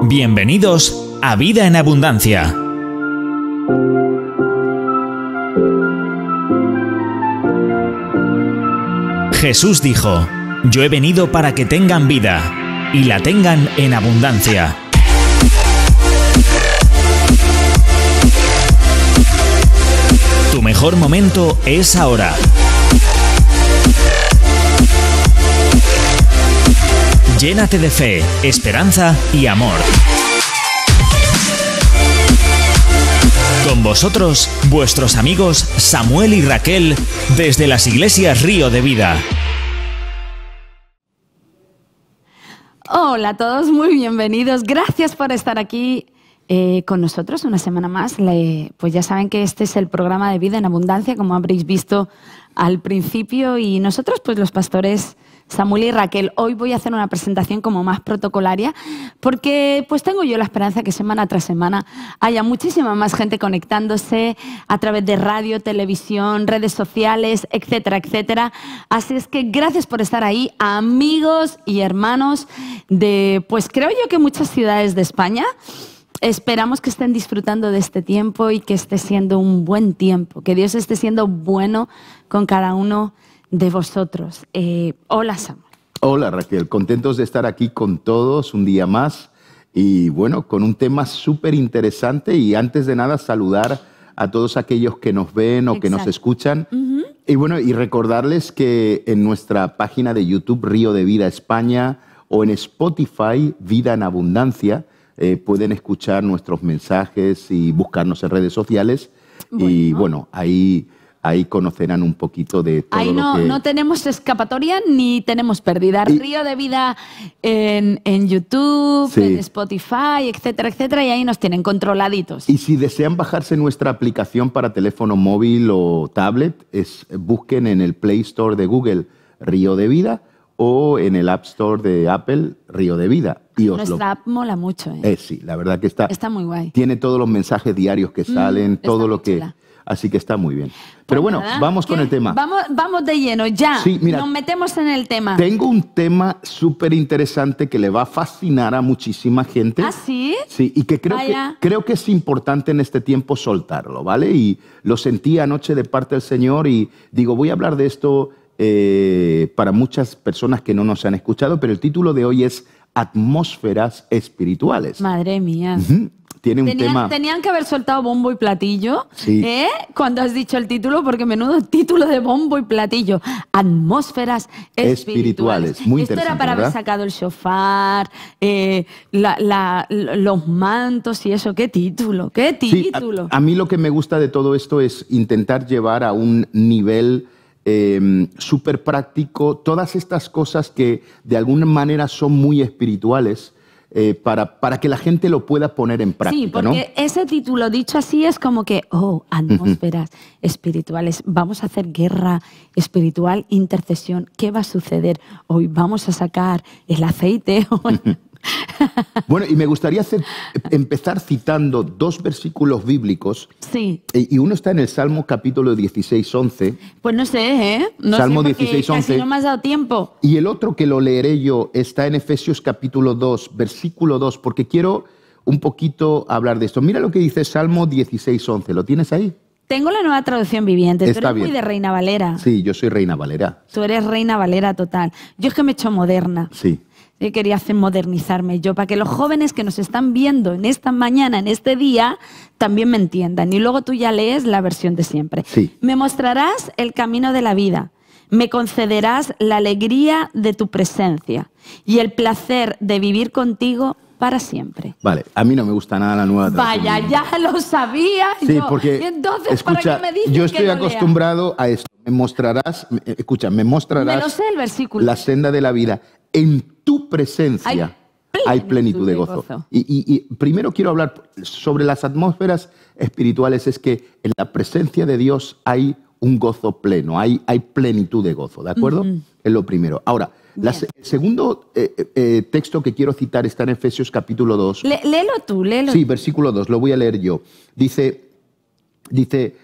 Bienvenidos a Vida en Abundancia. Jesús dijo: yo he venido para que tengan vida y la tengan en abundancia. Tu mejor momento es ahora. Llénate de fe, esperanza y amor. Con vosotros, vuestros amigos Samuel y Raquel, desde las iglesias Río de Vida. Hola a todos, muy bienvenidos. Gracias por estar aquí con nosotros una semana más. Pues ya saben que este es el programa de Vida en Abundancia, como habréis visto al principio. Y nosotros, pues los pastores Samuel y Raquel, hoy voy a hacer una presentación como más protocolaria, porque pues tengo yo la esperanza que semana tras semana haya muchísima más gente conectándose a través de radio, televisión, redes sociales, etcétera, etcétera. Así es que gracias por estar ahí, amigos y hermanos de, pues creo yo que muchas ciudades de España. Esperamos que estén disfrutando de este tiempo y que esté siendo un buen tiempo, que Dios esté siendo bueno con cada uno de vosotros. Hola, Samuel. Hola, Raquel. Contentos de estar aquí con todos un día más y bueno, con un tema súper interesante. Y antes de nada, saludar a todos aquellos que nos ven o que nos escuchan. Y bueno, y recordarles que en nuestra página de YouTube, Río de Vida España, o en Spotify, Vida en Abundancia, pueden escuchar nuestros mensajes y buscarnos en redes sociales. Bueno. Y bueno, ahí conocerán un poquito de todo ahí lo que... no tenemos escapatoria ni tenemos pérdida. Río de Vida en YouTube, sí, en Spotify, etcétera, etcétera, y ahí nos tienen controladitos. Y si desean bajarse nuestra aplicación para teléfono móvil o tablet, busquen en el Play Store de Google Río de Vida o en el App Store de Apple Río de Vida. Y nuestra app mola mucho. Sí, la verdad que está muy guay. Tiene todos los mensajes diarios que salen, todo lo que... Chula. Así que está muy bien. Pero bueno, vamos con el tema. Vamos de lleno, ya. Sí, mira, nos metemos en el tema. Tengo un tema súper interesante que le va a fascinar a muchísima gente. ¿Ah, sí? Sí, y que creo que es importante en este tiempo soltarlo, ¿vale? Y lo sentí anoche de parte del Señor y digo, voy a hablar de esto para muchas personas que no nos han escuchado, pero el título de hoy es Atmósferas Espirituales. Madre mía. Tiene un tema... Tenían que haber soltado bombo y platillo, sí, cuando has dicho el título, porque menudo título de bombo y platillo. Atmósferas espirituales. Muy Esto interesante, era para ¿verdad? haber sacado el shofar, los mantos y eso. ¿Qué título? ¿Qué título? Sí, a mí lo que me gusta de todo esto es intentar llevar a un nivel súper práctico todas estas cosas que de alguna manera son muy espirituales, para que la gente lo pueda poner en práctica. Sí, porque ¿no? Ese título dicho así es como que, atmósferas espirituales. Vamos a hacer guerra espiritual, intercesión. ¿Qué va a suceder? Hoy vamos a sacar el aceite. Bueno, y me gustaría empezar citando dos versículos bíblicos. Sí. Y uno está en el Salmo capítulo 16, 11. Pues no sé, No Salmo sé 16, 11. Casi no me has dado tiempo. Y el otro que lo leeré yo está en Efesios capítulo 2, versículo 2, porque quiero un poquito hablar de esto. Mira lo que dice Salmo 16, 11. ¿Lo tienes ahí? Tengo la Nueva Traducción Viviente. Está Tú eres bien. muy de Reina Valera. Sí, yo soy Reina Valera. Tú eres Reina Valera total. Yo es que me he hecho moderna. Sí. Yo quería hacer modernizarme yo, para que los jóvenes que nos están viendo en esta mañana, en este día, también me entiendan. Y luego tú ya lees la versión de siempre. Sí. Me mostrarás el camino de la vida. Me concederás la alegría de tu presencia y el placer de vivir contigo para siempre. Vale, a mí no me gusta nada la Nueva Traducción. Vaya, ya lo sabía sí, yo. Porque, y entonces, escucha, ¿para qué me dices yo estoy que acostumbrado a esto. Me mostrarás me lo sé el versículo. La senda de la vida. En tu presencia hay plenitud de gozo. Y primero quiero hablar sobre las atmósferas espirituales. Es que en la presencia de Dios hay un gozo pleno, hay plenitud de gozo, ¿de acuerdo? Es lo primero. Ahora, el segundo texto que quiero citar está en Efesios capítulo 2. Léelo tú, léelo. Sí, versículo 2, lo voy a leer yo. Dice,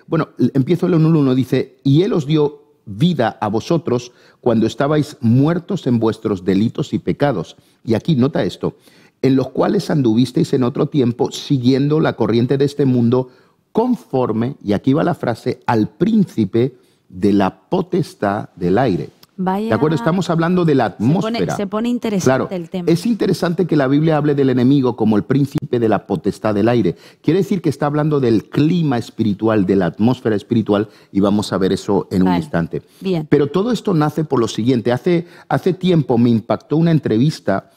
bueno, empiezo el 1:1, dice, y Él os dio vida a vosotros cuando estabais muertos en vuestros delitos y pecados. Y aquí, nota esto, en los cuales anduvisteis en otro tiempo, siguiendo la corriente de este mundo, conforme, y aquí va la frase, al príncipe de la potestad del aire. Vaya. ¿De acuerdo? Estamos hablando de la atmósfera. Se pone interesante el tema. Es interesante que la Biblia hable del enemigo como el príncipe de la potestad del aire. Quiere decir que está hablando del clima espiritual, de la atmósfera espiritual, y vamos a ver eso en un instante. Bien. Pero todo esto nace por lo siguiente. Hace tiempo me impactó una entrevista.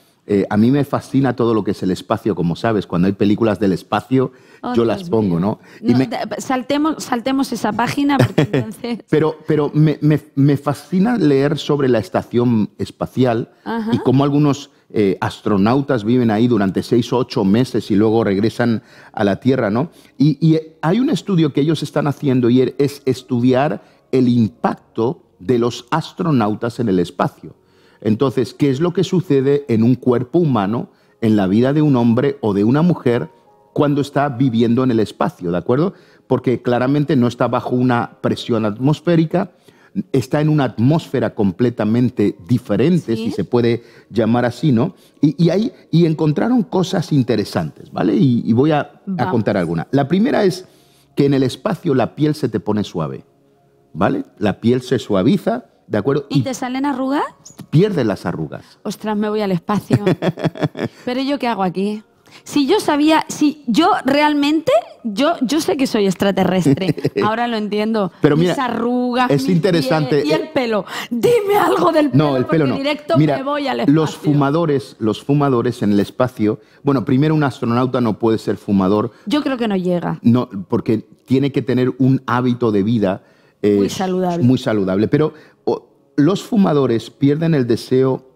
A mí me fascina todo lo que es el espacio, como sabes. Cuando hay películas del espacio, yo las pongo, ¿no? Saltemos esa página porque entonces... Pero me fascina leer sobre la estación espacial. Ajá. Y cómo algunos astronautas viven ahí durante 6 o 8 meses y luego regresan a la Tierra, ¿no? Y hay un estudio que ellos están haciendo y es estudiar el impacto de los astronautas en el espacio. Entonces, ¿qué es lo que sucede en un cuerpo humano, en la vida de un hombre o de una mujer cuando está viviendo en el espacio? ¿De acuerdo? Porque claramente no está bajo una presión atmosférica, está en una atmósfera completamente diferente, ¿sí? Si se puede llamar así, ¿no? Y encontraron cosas interesantes, ¿vale? Y voy a contar alguna. La primera es que en el espacio la piel se te pone suave, ¿vale? La piel se suaviza, ¿de acuerdo? ¿Y te salen arrugas? Pierdes las arrugas. Ostras, me voy al espacio. ¿Pero yo qué hago aquí? Si yo sabía, si yo realmente, yo sé que soy extraterrestre, ahora lo entiendo. Pero mira, mis arrugas, es interesante. Y el pelo. Dime algo del pelo. No, el pelo no. Directo mira, me voy al espacio. Los fumadores en el espacio, bueno, primero un astronauta no puede ser fumador. Yo creo que no llega. No, porque tiene que tener un hábito de vida muy saludable. Muy saludable. Pero los fumadores pierden el deseo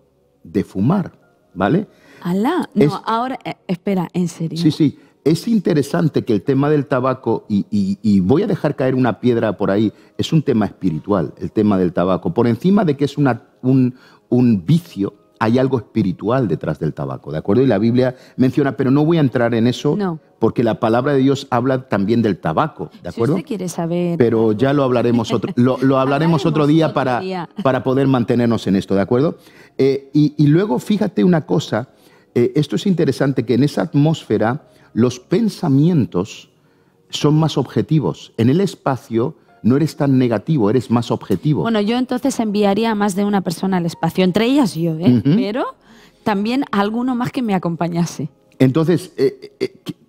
de fumar, ¿vale? Alá, no, ahora, espera, ¿en serio? Sí, sí. Es interesante que el tema del tabaco, y voy a dejar caer una piedra por ahí, es un tema espiritual, el tema del tabaco. Por encima de que es un vicio, hay algo espiritual detrás del tabaco, ¿de acuerdo? Y la Biblia menciona, pero no voy a entrar en eso, porque la palabra de Dios habla también del tabaco, ¿de acuerdo? Si usted quiere saber... Pero ya lo hablaremos lo hablaremos otro día para poder mantenernos en esto, ¿de acuerdo? Y luego fíjate una cosa, esto es interesante, que en esa atmósfera los pensamientos son más objetivos. En el espacio no eres tan negativo, eres más objetivo. Bueno, yo entonces enviaría a más de una persona al espacio, entre ellas yo, pero también a alguno más que me acompañase. Entonces,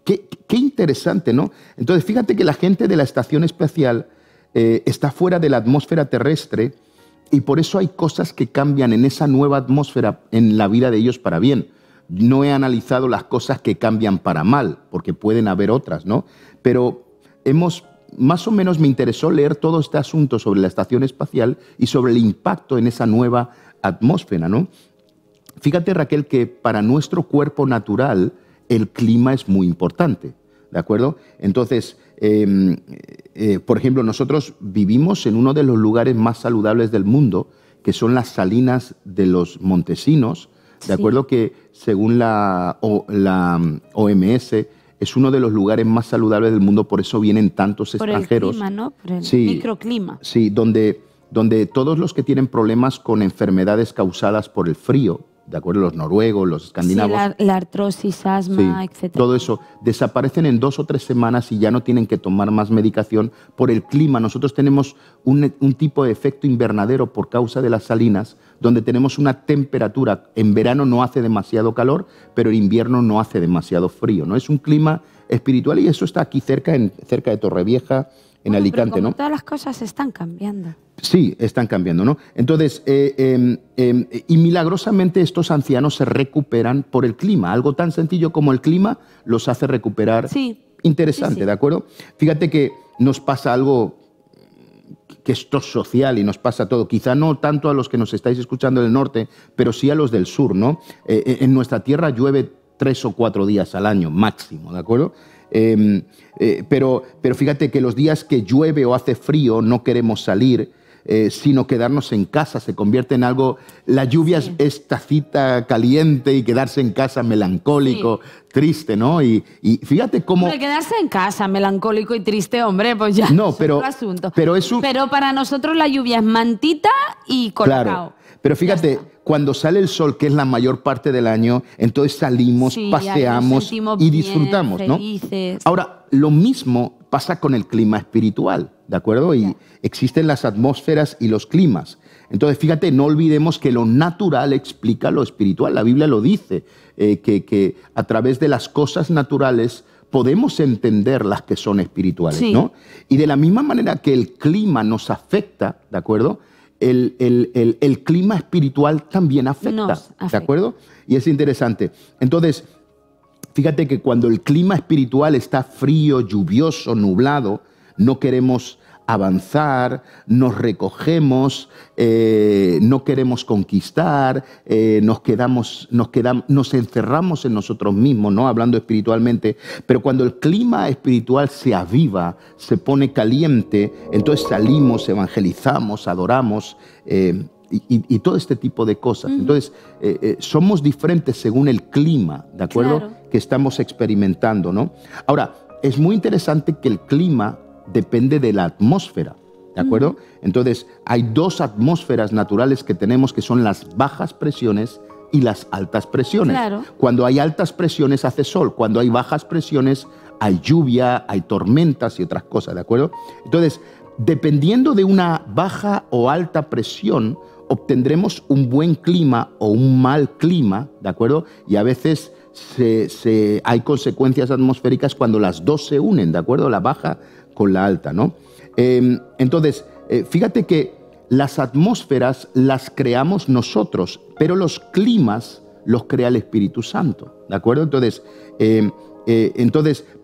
qué interesante, ¿no? Entonces, fíjate que la gente de la estación espacial está fuera de la atmósfera terrestre y por eso hay cosas que cambian en esa nueva atmósfera en la vida de ellos para bien. No he analizado las cosas que cambian para mal, porque pueden haber otras, ¿no? Pero más o menos me interesó leer todo este asunto sobre la estación espacial y sobre el impacto en esa nueva atmósfera, ¿no? Fíjate, Raquel, que para nuestro cuerpo natural el clima es muy importante, ¿de acuerdo? Entonces, por ejemplo, nosotros vivimos en uno de los lugares más saludables del mundo, que son las salinas de los Montesinos, ¿de acuerdo? Que según la OMS es uno de los lugares más saludables del mundo, por eso vienen tantos extranjeros. Por el clima, ¿no? Por el microclima. Sí, donde todos los que tienen problemas con enfermedades causadas por el frío, ¿de acuerdo? Los noruegos, los escandinavos. Sí, la artrosis, asma, etcétera. Todo eso desaparecen en 2 o 3 semanas y ya no tienen que tomar más medicación por el clima. Nosotros tenemos un tipo de efecto invernadero por causa de las salinas, donde tenemos una temperatura. En verano no hace demasiado calor, pero en invierno no hace demasiado frío, ¿no? Es un clima espiritual y eso está aquí cerca de Torrevieja, en Alicante, pero como ¿no? Todas las cosas están cambiando. Sí, están cambiando, ¿no? Entonces, y milagrosamente estos ancianos se recuperan por el clima. Algo tan sencillo como el clima los hace recuperar. Sí. Interesante, sí. ¿De acuerdo? Fíjate que nos pasa algo que esto es social y nos pasa todo. Quizá no tanto a los que nos estáis escuchando del norte, pero sí a los del sur, ¿no? En nuestra tierra llueve 3 o 4 días al año, máximo, ¿de acuerdo? Pero fíjate que los días que llueve o hace frío no queremos salir, sino quedarnos en casa. Se convierte en algo, la lluvia es tacita caliente y quedarse en casa melancólico, triste, ¿no? Y fíjate cómo... Hombre, quedarse en casa melancólico y triste, hombre, pues ya no, es otro asunto. Pero para nosotros la lluvia es mantita y colocado. Claro. Pero fíjate, cuando sale el sol, que es la mayor parte del año, entonces salimos, paseamos y disfrutamos, bien, ¿no? felices. Ahora, lo mismo pasa con el clima espiritual, ¿de acuerdo? Y existen las atmósferas y los climas. Entonces, fíjate, no olvidemos que lo natural explica lo espiritual. La Biblia lo dice, que a través de las cosas naturales podemos entender las que son espirituales, ¿no? Y de la misma manera que el clima nos afecta, ¿de acuerdo? El clima espiritual también afecta, ¿de acuerdo? Y es interesante. Entonces, fíjate que cuando el clima espiritual está frío, lluvioso, nublado, no queremos avanzar, nos recogemos, no queremos conquistar, nos encerramos en nosotros mismos, ¿no? Hablando espiritualmente. Pero cuando el clima espiritual se aviva, se pone caliente, entonces salimos, evangelizamos, adoramos, y todo este tipo de cosas. Entonces, somos diferentes según el clima, ¿de acuerdo? Que estamos experimentando, ¿no? Ahora, es muy interesante que el clima depende de la atmósfera, ¿de acuerdo? Entonces, hay dos atmósferas naturales que tenemos, que son las bajas presiones y las altas presiones. Cuando hay altas presiones hace sol, cuando hay bajas presiones hay lluvia, hay tormentas y otras cosas, ¿de acuerdo? Entonces, dependiendo de una baja o alta presión, obtendremos un buen clima o un mal clima, ¿de acuerdo? Y a veces hay consecuencias atmosféricas cuando las dos se unen, ¿de acuerdo? La baja con la alta, ¿no? Entonces, fíjate que las atmósferas las creamos nosotros, pero los climas los crea el Espíritu Santo, ¿de acuerdo? Entonces,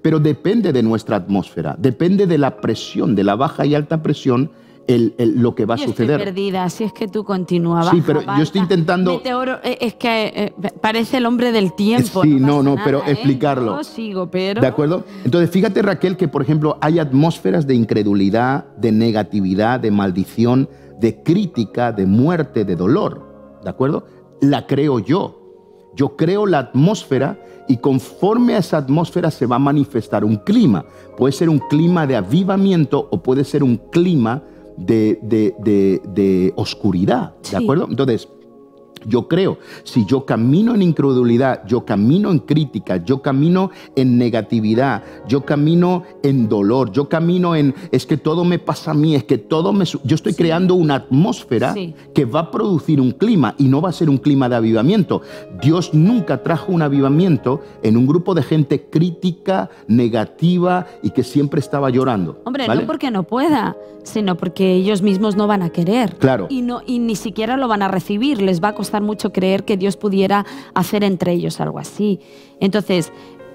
pero depende de nuestra atmósfera, depende de la presión, de la baja y alta presión, lo que va a suceder. Estoy perdida, si es que tú continúas. Sí, pero yo estoy intentando... Meteoro, es que parece el hombre del tiempo. Sí, no, pero explicarlo. Yo sigo, pero... ¿De acuerdo? Entonces, fíjate, Raquel, que, por ejemplo, hay atmósferas de incredulidad, de negatividad, de maldición, de crítica, de muerte, de dolor. ¿De acuerdo? La creo yo. Yo creo la atmósfera y conforme a esa atmósfera se va a manifestar un clima. Puede ser un clima de avivamiento o puede ser un clima de oscuridad, ¿de acuerdo? Entonces, yo creo, si yo camino en incredulidad, yo camino en crítica, yo camino en negatividad, yo camino en dolor, yo camino en, es que todo me pasa a mí, es que todo me... Yo estoy creando una atmósfera que va a producir un clima y no va a ser un clima de avivamiento. Dios nunca trajo un avivamiento en un grupo de gente crítica, negativa y que siempre estaba llorando. Hombre, ¿vale? No porque no pueda, sino porque ellos mismos no van a querer. Claro. Y ni siquiera lo van a recibir, les va a costar mucho creer que Dios pudiera hacer entre ellos algo así. Entonces,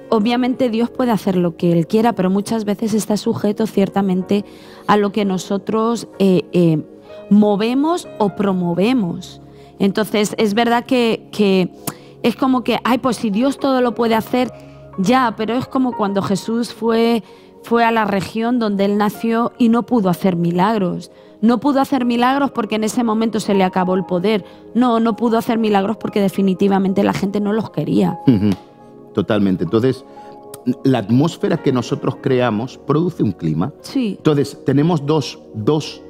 obviamente Dios puede hacer lo que Él quiera, pero muchas veces está sujeto ciertamente a lo que nosotros movemos o promovemos. Entonces, es verdad que es como que, ay, pues si Dios todo lo puede hacer, ya, pero es como cuando Jesús fue a la región donde Él nació y no pudo hacer milagros. No pudo hacer milagros porque en ese momento se le acabó el poder. No pudo hacer milagros porque definitivamente la gente no los quería. Totalmente. Entonces, la atmósfera que nosotros creamos produce un clima. Sí. Entonces, tenemos dos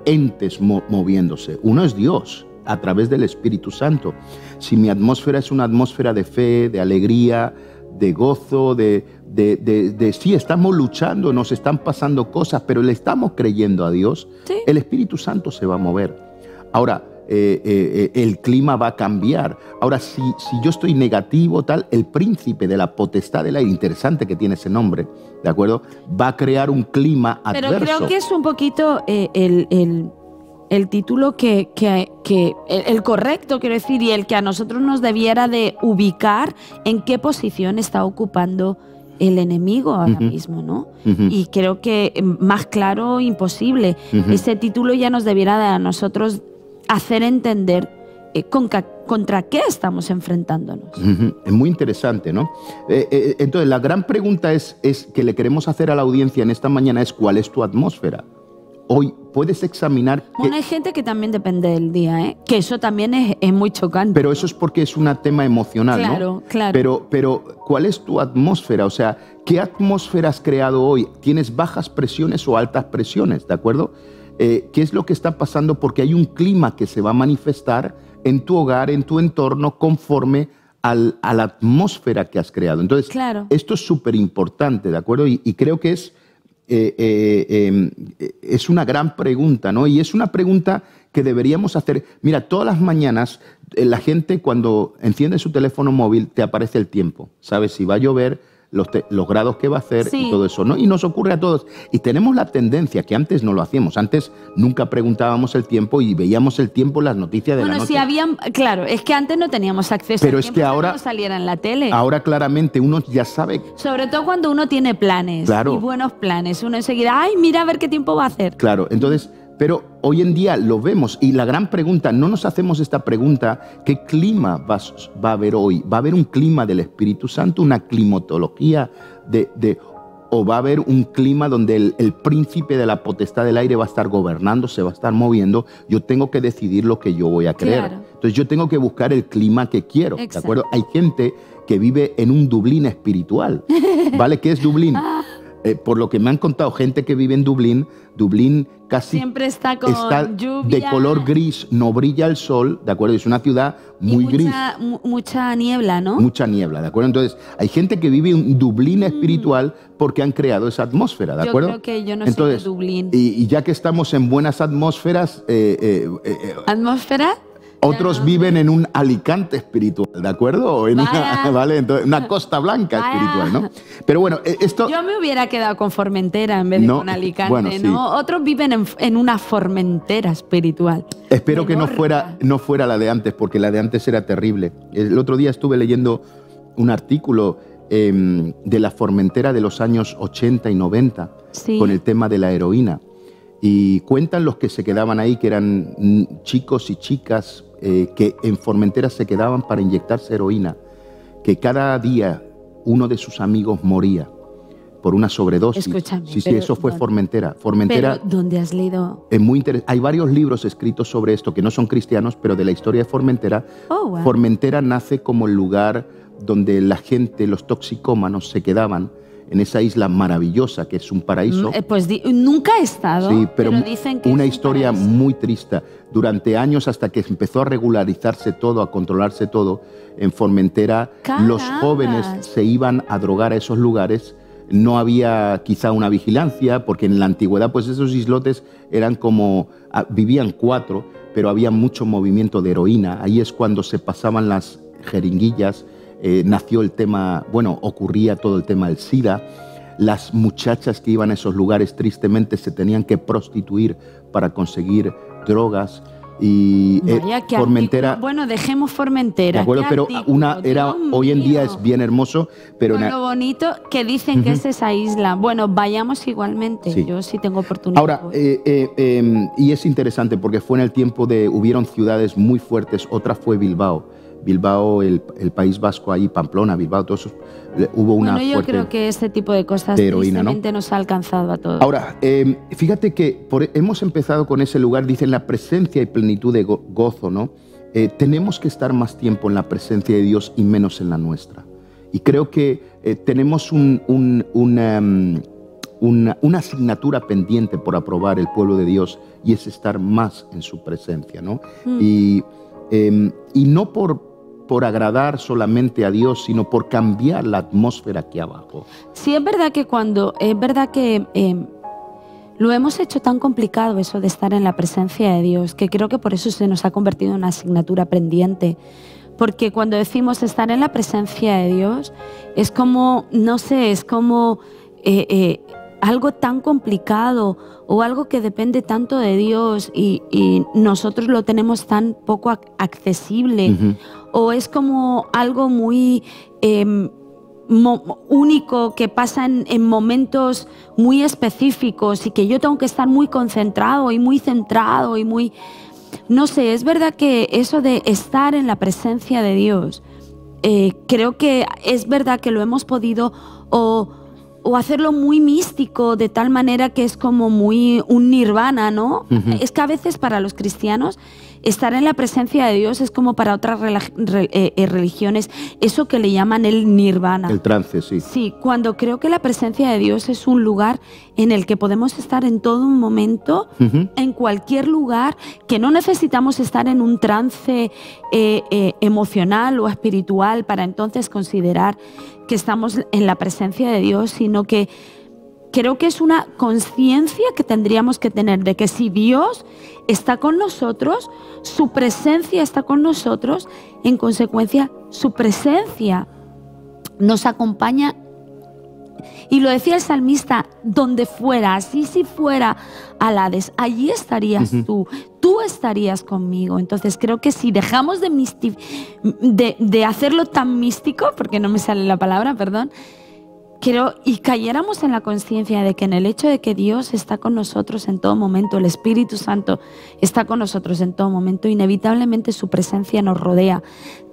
entes moviéndose. Uno es Dios, a través del Espíritu Santo. Si mi atmósfera es una atmósfera de fe, de alegría, de gozo, sí, estamos luchando, nos están pasando cosas, pero le estamos creyendo a Dios, ¿sí? El Espíritu Santo se va a mover. Ahora, el clima va a cambiar. Ahora, si yo estoy negativo, tal, el príncipe de la potestad del aire, interesante que tiene ese nombre, ¿de acuerdo? Va a crear un clima adverso. Pero creo que es un poquito el título el correcto, quiero decir, y el que a nosotros nos debiera de ubicar en qué posición está ocupando el enemigo ahora mismo, ¿no? Y creo que más claro, imposible. Ese título ya nos debiera de a nosotros hacer entender contra qué estamos enfrentándonos. Es muy interesante, ¿no? Entonces, la gran pregunta es que le queremos hacer a la audiencia en esta mañana es ¿cuál es tu atmósfera? Hoy puedes examinar... Bueno, hay gente que también depende del día, ¿eh? Que eso también es muy chocante. Pero eso es porque es un tema emocional, claro, ¿no? Claro. Pero, ¿cuál es tu atmósfera? O sea, ¿qué atmósfera has creado hoy? ¿Tienes bajas presiones o altas presiones? ¿De acuerdo? qué es lo que está pasando, porque hay un clima que se va a manifestar en tu hogar, en tu entorno, conforme a la atmósfera que has creado. Entonces, claro, esto es súper importante, ¿de acuerdo? Y creo que es una gran pregunta, ¿no? Y es una pregunta que deberíamos hacer. Mira, todas las mañanas la gente, cuando enciende su teléfono móvil, te aparece el tiempo. Sabes si va a llover, los grados que va a hacer, sí, y todo eso, ¿no? Y nos ocurre a todos. Y tenemos la tendencia, que antes no lo hacíamos. Antes nunca preguntábamos el tiempo y veíamos el tiempo en las noticias de la noche. Bueno, sí habían, claro, es que antes no teníamos acceso Pero al es tiempo, que ahora no saliera en la tele. Ahora claramente uno ya sabe. Sobre todo cuando uno tiene planes, Claro, y buenos planes. Uno enseguida, ay, mira a ver qué tiempo va a hacer. claro. Entonces, pero hoy en día lo vemos, y la gran pregunta, no nos hacemos esta pregunta: ¿qué clima va a haber hoy? ¿Va a haber un clima del Espíritu Santo, una climatología o va a haber un clima donde el príncipe de la potestad del aire va a estar gobernando, se va a estar moviendo? Yo tengo que decidir lo que yo voy a creer. Claro. Entonces yo tengo que buscar el clima que quiero, Exacto. ¿de acuerdo? Hay gente que vive en un Dublín espiritual, ¿vale? ¿Qué es Dublín? Por lo que me han contado, gente que vive en Dublín casi siempre está con lluvia, de color gris, no brilla el sol, ¿de acuerdo? Es una ciudad muy gris. Mucha niebla, ¿no? Mucha niebla, ¿de acuerdo? Entonces, hay gente que vive un Dublín espiritual porque han creado esa atmósfera, ¿de acuerdo? Yo creo que yo no Entonces, soy de Dublín. Y ya que estamos en buenas atmósferas, ¿Atmósfera? otros viven en un Alicante espiritual, ¿de acuerdo? O en ¿vale? Entonces, una Costa Blanca espiritual, ¿no? Pero bueno, esto... Yo me hubiera quedado con Formentera en vez de con Alicante, bueno, sí, ¿no? Otros viven en una Formentera espiritual. Espero que no fuera la de antes, porque la de antes era terrible. El otro día estuve leyendo un artículo de la Formentera de los años 80 y 90, sí, con el tema de la heroína. Y cuentan los que se quedaban ahí, que eran chicos y chicas que en Formentera se quedaban para inyectarse heroína, que cada día uno de sus amigos moría por una sobredosis. Escúchame, sí, eso fue Formentera. Pero, ¿dónde has leído? Es muy interesante. Hay varios libros escritos sobre esto que no son cristianos, pero de la historia de Formentera. Oh, wow. Formentera nace como el lugar donde la gente, los toxicómanos, se quedaban en esa isla maravillosa que es un paraíso. Pues nunca he estado, sí, pero dicen que una es historia muy triste. Durante años, hasta que empezó a regularizarse todo, a controlarse todo, en Formentera, ¡caramba!, los jóvenes se iban a drogar a esos lugares. No había quizá una vigilancia, porque en la antigüedad pues esos islotes eran como, vivían 4, pero había mucho movimiento de heroína. Ahí es cuando se pasaban las jeringuillas. Nació el tema, bueno, ocurría todo el tema del SIDA. Las muchachas que iban a esos lugares tristemente se tenían que prostituir para conseguir drogas. Y Formentera, bueno, dejemos Formentera. De acuerdo, pero hoy en día es bien hermoso. Pero lo bonito que dicen que es esa isla. Bueno, vayamos igualmente. Sí. Yo sí tengo oportunidad. Ahora, y es interesante porque fue en el tiempo hubieron ciudades muy fuertes. Otra fue Bilbao. Bilbao, el País Vasco, ahí, Pamplona, Bilbao, todo eso, hubo una fuerte... Yo creo que ese tipo de cosas de heroína, tristemente nos ha alcanzado a todos. Ahora, fíjate que hemos empezado con ese lugar, dicen la presencia y plenitud de gozo, ¿no? Tenemos que estar más tiempo en la presencia de Dios y menos en la nuestra. Y creo que tenemos una asignatura pendiente por aprobar el pueblo de Dios, y es estar más en su presencia, ¿no? Y no por agradar solamente a Dios, sino por cambiar la atmósfera aquí abajo. Sí, es verdad que lo hemos hecho tan complicado eso de estar en la presencia de Dios, que creo que por eso se nos ha convertido en una asignatura pendiente. Porque cuando decimos estar en la presencia de Dios, es como, no sé, es como algo tan complicado o algo que depende tanto de Dios y nosotros lo tenemos tan poco accesible. O es como algo muy único que pasa en momentos muy específicos y que yo tengo que estar muy concentrado y muy centrado y muy... No sé, es verdad que eso de estar en la presencia de Dios, creo que es verdad que lo hemos podido o hacerlo muy místico, de tal manera que es como muy un nirvana, ¿no? Es que a veces para los cristianos estar en la presencia de Dios es como para otras religiones, eso que le llaman el nirvana. El trance, sí. Sí, cuando creo que la presencia de Dios es un lugar en el que podemos estar en todo un momento, en cualquier lugar, que no necesitamos estar en un trance emocional o espiritual para entonces considerar que estamos en la presencia de Dios, sino que creo que es una conciencia que tendríamos que tener de que si Dios está con nosotros, su presencia está con nosotros, en consecuencia, su presencia nos acompaña. Y lo decía el salmista, donde fuera, así si fuera al Hades, allí estarías tú estarías conmigo. Entonces creo que si dejamos de hacerlo tan místico, porque no me sale la palabra, perdón, y cayéramos en la conciencia de que en el hecho de que Dios está con nosotros en todo momento, el Espíritu Santo está con nosotros en todo momento, inevitablemente su presencia nos rodea.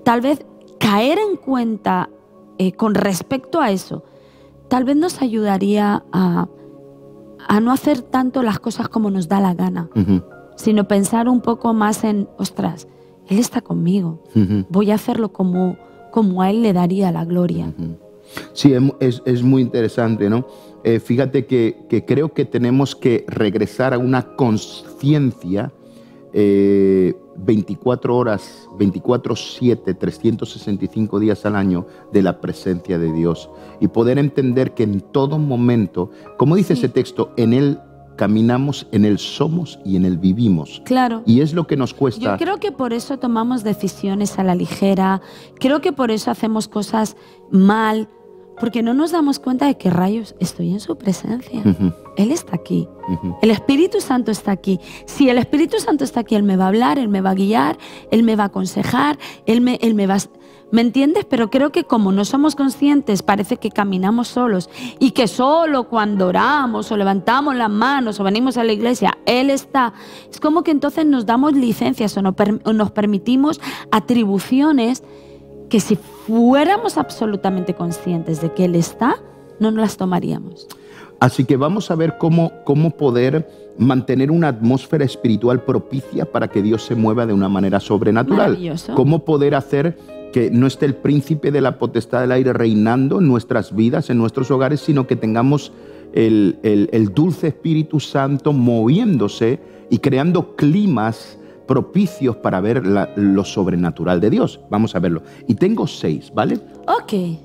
Tal vez caer en cuenta con respecto a eso, tal vez nos ayudaría a no hacer tanto las cosas como nos da la gana, sino pensar un poco más en, ostras, Él está conmigo, voy a hacerlo como a Él le daría la gloria. Sí, es muy interesante, ¿no? Fíjate que creo que tenemos que regresar a una conciencia 24 horas, 24/7, 365 días al año de la presencia de Dios y poder entender que en todo momento, como dice ese texto, en Él caminamos, en Él somos y en Él vivimos. Claro. Y es lo que nos cuesta. Yo creo que por eso tomamos decisiones a la ligera, creo que por eso hacemos cosas mal, porque no nos damos cuenta de que rayos estoy en su presencia. Él está aquí. El Espíritu Santo está aquí. Si el Espíritu Santo está aquí, Él me va a hablar, Él me va a guiar, Él me va a aconsejar, Él me va a... ¿Me entiendes? Pero creo que como no somos conscientes, parece que caminamos solos y que solo cuando oramos o levantamos las manos o venimos a la iglesia, Él está. Es como que entonces nos damos licencias o nos permitimos atribuciones que si fuéramos absolutamente conscientes de que Él está, no nos las tomaríamos. Así que vamos a ver cómo poder mantener una atmósfera espiritual propicia para que Dios se mueva de una manera sobrenatural. Maravilloso. Cómo poder hacer que no esté el príncipe de la potestad del aire reinando en nuestras vidas, en nuestros hogares, sino que tengamos el dulce Espíritu Santo moviéndose y creando climas propicios para ver lo sobrenatural de Dios. Vamos a verlo. Y tengo 6, ¿vale? Ok.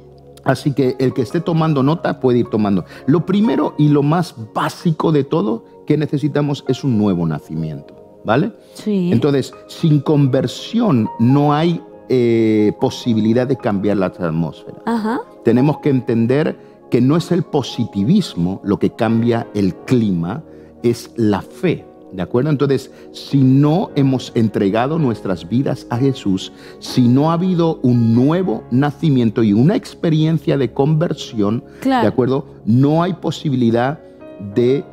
Así que el que esté tomando nota puede ir tomando. Lo primero y lo más básico de todo que necesitamos es un nuevo nacimiento, ¿vale? Sí. Entonces, sin conversión no hay posibilidad de cambiar la atmósfera. Ajá. Tenemos que entender que no es el positivismo lo que cambia el clima, es la fe. ¿De acuerdo? Entonces, si no hemos entregado nuestras vidas a Jesús, si no ha habido un nuevo nacimiento y una experiencia de conversión, claro, ¿de acuerdo? No hay posibilidad de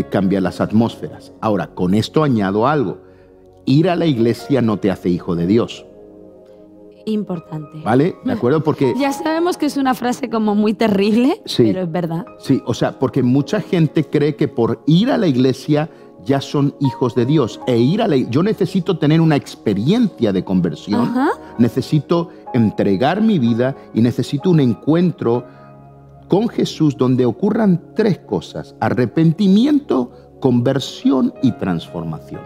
cambiar las atmósferas. Ahora, con esto añado algo. Ir a la iglesia no te hace hijo de Dios. Importante. ¿Vale? ¿De acuerdo? Porque ya sabemos que es una frase como muy terrible, sí, pero es verdad. Sí, o sea, porque mucha gente cree que por ir a la iglesia ya son hijos de Dios. Yo necesito tener una experiencia de conversión, ajá, necesito entregar mi vida y necesito un encuentro con Jesús donde ocurran 3 cosas: arrepentimiento, conversión y transformación.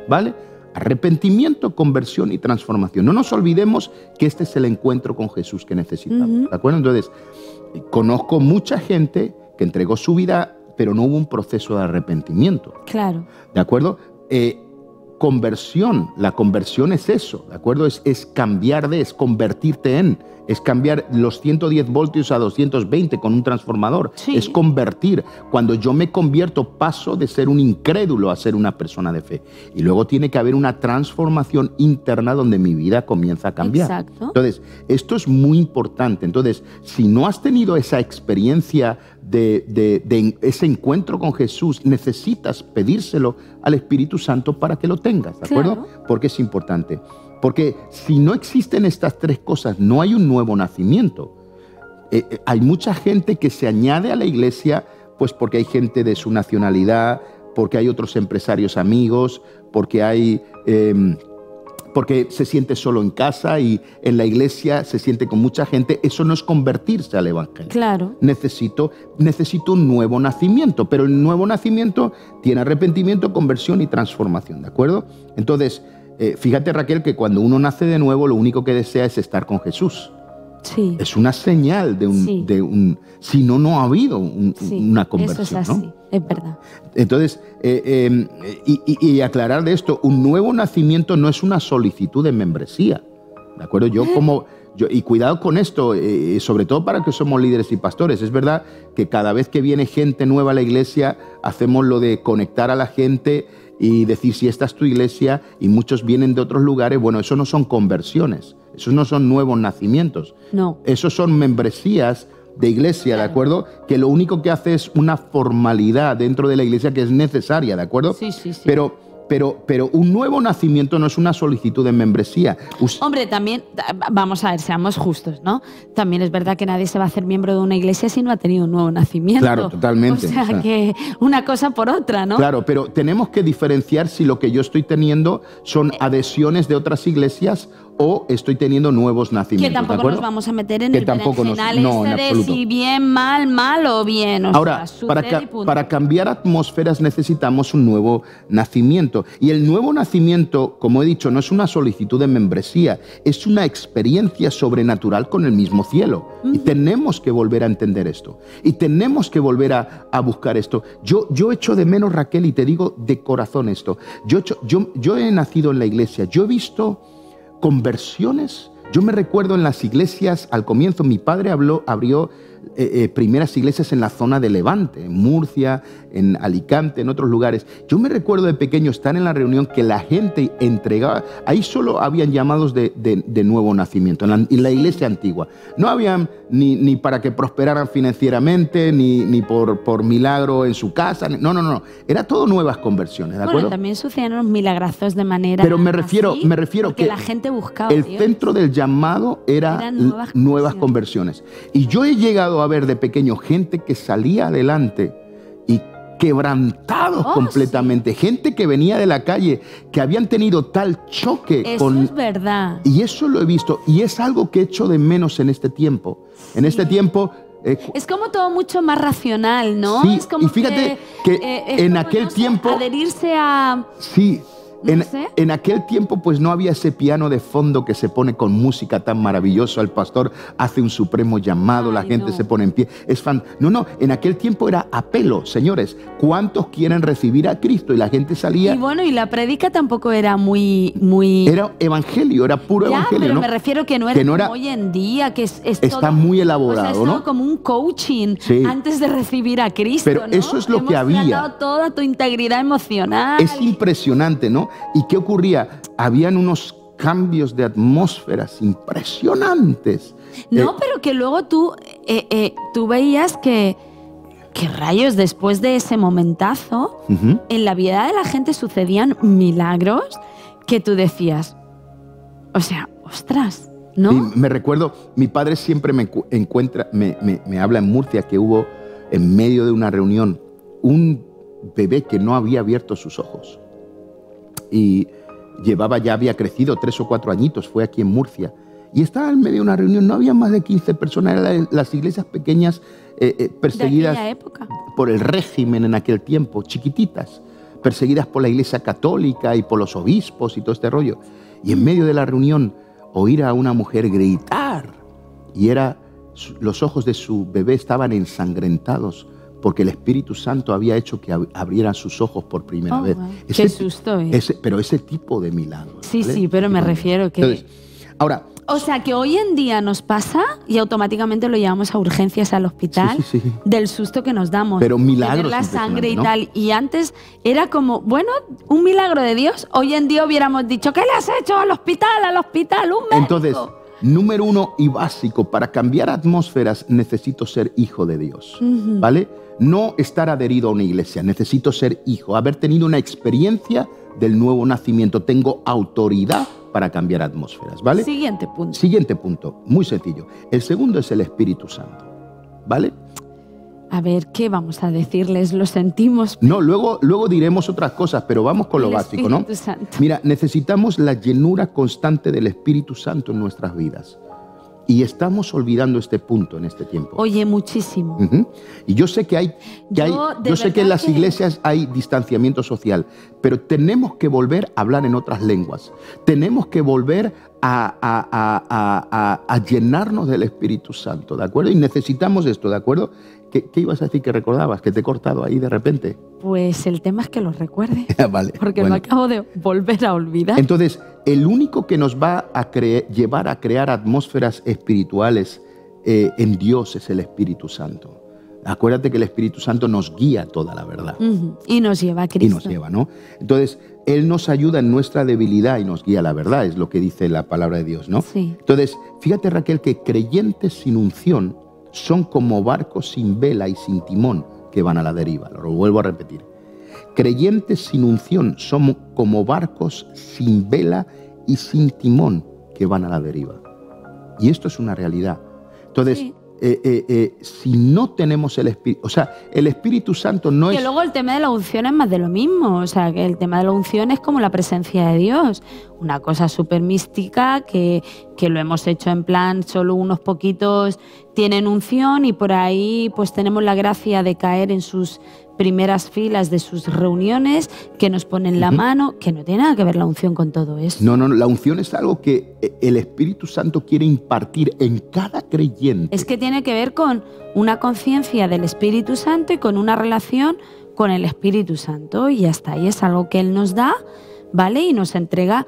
¿Vale? Arrepentimiento, conversión y transformación. No nos olvidemos que este es el encuentro con Jesús que necesitamos. ¿De acuerdo? Entonces, conozco mucha gente que entregó su vida, pero no hubo un proceso de arrepentimiento. Claro. ¿De acuerdo? Conversión. La conversión es eso, ¿de acuerdo? Es cambiar es convertirte en. Es cambiar los 110 voltios a 220 con un transformador. Sí. Es convertir. Cuando yo me convierto, paso de ser un incrédulo a ser una persona de fe. Y luego tiene que haber una transformación interna donde mi vida comienza a cambiar. Exacto. Entonces, esto es muy importante. Entonces, si no has tenido esa experiencia de ese encuentro con Jesús, necesitas pedírselo al Espíritu Santo para que lo tengas, ¿de acuerdo? Claro. Porque es importante. Porque si no existen estas 3 cosas, no hay un nuevo nacimiento. Hay mucha gente que se añade a la iglesia, pues porque hay gente de su nacionalidad, porque hay otros empresarios amigos, porque porque se siente solo en casa y en la iglesia se siente con mucha gente. Eso no es convertirse al Evangelio. Claro. Necesito un nuevo nacimiento, pero el nuevo nacimiento tiene arrepentimiento, conversión y transformación, ¿de acuerdo? Entonces, fíjate, Raquel, que cuando uno nace de nuevo, lo único que desea es estar con Jesús. Sí. Es una señal si no, no ha habido una conversión. Eso es así, ¿no? es verdad. Entonces, y aclarar de esto, un nuevo nacimiento no es una solicitud de membresía, ¿de acuerdo? Y cuidado con esto, sobre todo para que somos líderes y pastores. Es verdad que cada vez que viene gente nueva a la iglesia, hacemos lo de conectar a la gente y decir si esta es tu iglesia y muchos vienen de otros lugares. Bueno, eso no son conversiones, esos no son nuevos nacimientos. No. Esos son membresías de iglesia, Claro. ¿de acuerdo? Que lo único que hace es una formalidad dentro de la iglesia que es necesaria, ¿de acuerdo? Sí. Pero un nuevo nacimiento no es una solicitud de membresía. Hombre, también, vamos a ver, seamos justos, ¿no? También es verdad que nadie se va a hacer miembro de una iglesia si no ha tenido un nuevo nacimiento. Claro, totalmente. O sea, que una cosa por otra, ¿no? Claro, pero tenemos que diferenciar si lo que yo estoy teniendo son adhesiones de otras iglesias o estoy teniendo nuevos nacimientos. Que tampoco ¿de acuerdo? nos vamos a meter en Que el tampoco berenjenal no, en este de absoluto. si bien, mal o bien. O Ahora, sea, sucede y punto. para cambiar atmósferas necesitamos un nuevo nacimiento. Y el nuevo nacimiento, como he dicho, no es una solicitud de membresía, es una experiencia sobrenatural con el mismo cielo. Y tenemos que volver a entender esto. Y tenemos que volver a buscar esto. Yo echo de menos, Raquel, y te digo de corazón esto. Yo he nacido en la iglesia, yo he visto conversiones. Yo me recuerdo en las iglesias, al comienzo mi padre abrió primeras iglesias en la zona de Levante, en Murcia, en Alicante, en otros lugares. Yo me recuerdo de pequeño estar en la reunión que la gente entregaba, ahí solo habían llamados de nuevo nacimiento, en la iglesia antigua. No habían ni para que prosperaran financieramente, ni por milagro en su casa, no. Era todo nuevas conversiones, ¿de acuerdo? Bueno, también sucedían unos milagrazos de manera Pero me refiero porque que la gente buscaba el a Dios. centro del llamado eran nuevas conversiones. Y yo he llegado a ver de pequeño gente que salía adelante y quebrantados completamente. Sí. Gente que venía de la calle, que habían tenido tal choque Eso es verdad. Y eso lo he visto. Y es algo que echo de menos en este tiempo. En este tiempo... Es como todo mucho más racional, ¿no? Sí, es como y fíjate que es en como, aquel no sé, tiempo... adherirse a... Sí. No sé. En aquel tiempo pues no había ese piano de fondo que se pone con música tan maravillosa. El pastor hace un supremo llamado, la gente se pone en pie. No, en aquel tiempo era apelo, señores. ¿Cuántos quieren recibir a Cristo? Y la gente salía... Y bueno, y la prédica tampoco era muy... Era evangelio, era puro evangelio, pero ¿no? me refiero que no era como hoy en día, que es está todo, muy elaborado, o sea, es ¿no? todo como un coaching antes de recibir a Cristo, Pero ¿no? eso es lo que había. Hemos tratado toda tu integridad emocional. Es impresionante, ¿no? ¿Y qué ocurría? Habían unos cambios de atmósferas impresionantes. No, pero que luego tú veías que rayos, después de ese momentazo, en la vida de la gente sucedían milagros que tú decías, o sea, ostras, ¿no? Y me recuerdo, mi padre siempre me habla en Murcia que hubo en medio de una reunión un bebé que no había abierto sus ojos. Y ya había crecido 3 o 4 añitos, fue aquí en Murcia. Y estaba en medio de una reunión, no había más de 15 personas, eran las iglesias pequeñas perseguidas de aquella época. Por el régimen en aquel tiempo, chiquititas, perseguidas por la iglesia católica y por los obispos y todo este rollo. Y en medio de la reunión, oír a una mujer gritar, y los ojos de su bebé estaban ensangrentados, porque el Espíritu Santo había hecho que abrieran sus ojos por primera vez. Wow. Qué susto. Pero ese tipo de milagros. Sí, ¿vale? sí, pero me refiero que... Entonces, ahora... O sea, que hoy en día nos pasa y automáticamente lo llevamos a urgencias al hospital Sí. del susto que nos damos. Pero milagros de ver la sangre y impresionantes, tal. Y antes era como, bueno, un milagro de Dios. Hoy en día hubiéramos dicho, ¿qué le has hecho al hospital, un médico? Entonces, número 1 y básico, para cambiar atmósferas necesito ser hijo de Dios, ¿vale? No estar adherido a una iglesia, necesito ser hijo, haber tenido una experiencia del nuevo nacimiento. Tengo autoridad para cambiar atmósferas, ¿vale? Siguiente punto. Siguiente punto, muy sencillo. El segundo es el Espíritu Santo, ¿vale? A ver, ¿qué vamos a decirles? Lo sentimos. No, luego diremos otras cosas, pero vamos con lo básico, ¿no? Santo. Mira, necesitamos la llenura constante del Espíritu Santo en nuestras vidas. Y estamos olvidando este punto en este tiempo. Oye, muchísimo. Y yo sé que yo sé que en las iglesias hay distanciamiento social, pero tenemos que volver a hablar en otras lenguas. Tenemos que volver a llenarnos del Espíritu Santo, ¿de acuerdo? Y necesitamos esto, ¿de acuerdo? ¿Qué ibas a decir que recordabas? Que te he cortado ahí de repente. Pues el tema es que lo recuerde. Vale, porque bueno. lo acabo de volver a olvidar. Entonces, el único que nos va a llevar a crear atmósferas espirituales en Dios es el Espíritu Santo. Acuérdate que el Espíritu Santo nos guía toda la verdad. Y nos lleva a Cristo. Y nos lleva, ¿no? Entonces, Él nos ayuda en nuestra debilidad y nos guía a la verdad, es lo que dice la palabra de Dios, ¿no? Sí. Entonces, fíjate, Raquel, que creyentes sin unción son como barcos sin vela y sin timón que van a la deriva. Lo vuelvo a repetir. Creyentes sin unción son como barcos sin vela y sin timón que van a la deriva. Y esto es una realidad. Entonces, sí. Si no tenemos el Espíritu, o sea, el Espíritu Santo no es... Que luego el tema de la unción es más de lo mismo, o sea, que el tema de la unción es como la presencia de Dios, una cosa súper mística que lo hemos hecho en plan, solo unos poquitos tienen unción y por ahí pues tenemos la gracia de caer en sus primeras filas de sus reuniones, que nos ponen la mano, que no tiene nada que ver la unción con todo eso. No, la unción es algo que el Espíritu Santo quiere impartir en cada creyente. Es que tiene que ver con una conciencia del Espíritu Santo y con una relación con el Espíritu Santo, y hasta ahí es algo que Él nos da, ¿vale? Y nos entrega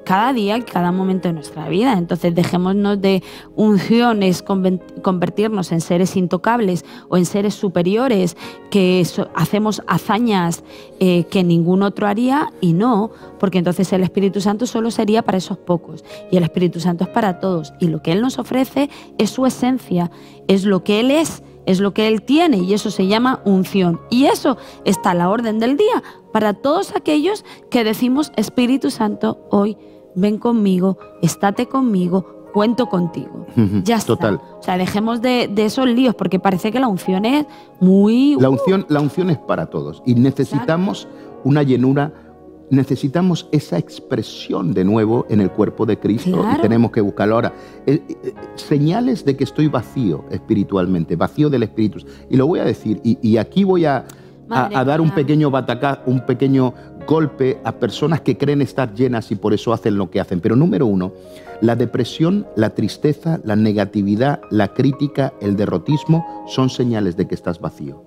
cada día y cada momento de nuestra vida. Entonces dejémonos de unciones, convertirnos en seres intocables o en seres superiores que hacemos hazañas que ningún otro haría, y no, porque entonces el Espíritu Santo solo sería para esos pocos y el Espíritu Santo es para todos, y lo que Él nos ofrece es su esencia, es lo que Él es lo que Él tiene, y eso se llama unción, y eso está a la orden del día para todos aquellos que decimos: Espíritu Santo, hoy ven conmigo, estate conmigo, cuento contigo. Ya está. Total. O sea, dejemos de esos líos, porque parece que la unción es muy... La unción es para todos, y necesitamos una llenura, necesitamos esa expresión de nuevo en el cuerpo de Cristo, Claro. y tenemos que buscarlo ahora. Señales de que estoy vacío espiritualmente, vacío del Espíritu. Y lo voy a decir, y aquí voy a dar un pequeño batacá, un pequeño golpe a personas que creen estar llenas y por eso hacen lo que hacen. Pero número uno, la depresión, la tristeza, la negatividad, la crítica, el derrotismo son señales de que estás vacío.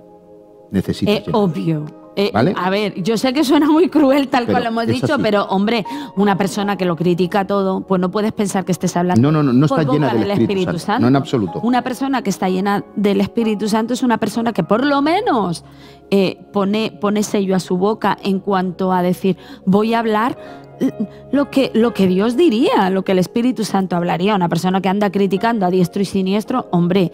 Necesitas llenar. Obvio. ¿Vale? A ver, yo sé que suena muy cruel tal cual lo hemos es dicho, así. pero hombre, una persona que lo critica todo, pues no puedes pensar que estés hablando No por está llena boca del Espíritu Santo. No, en absoluto. Una persona que está llena del Espíritu Santo es una persona que por lo menos pone sello a su boca en cuanto a decir: voy a hablar lo que Dios diría, lo que el Espíritu Santo hablaría. Una persona que anda criticando a diestro y siniestro, hombre,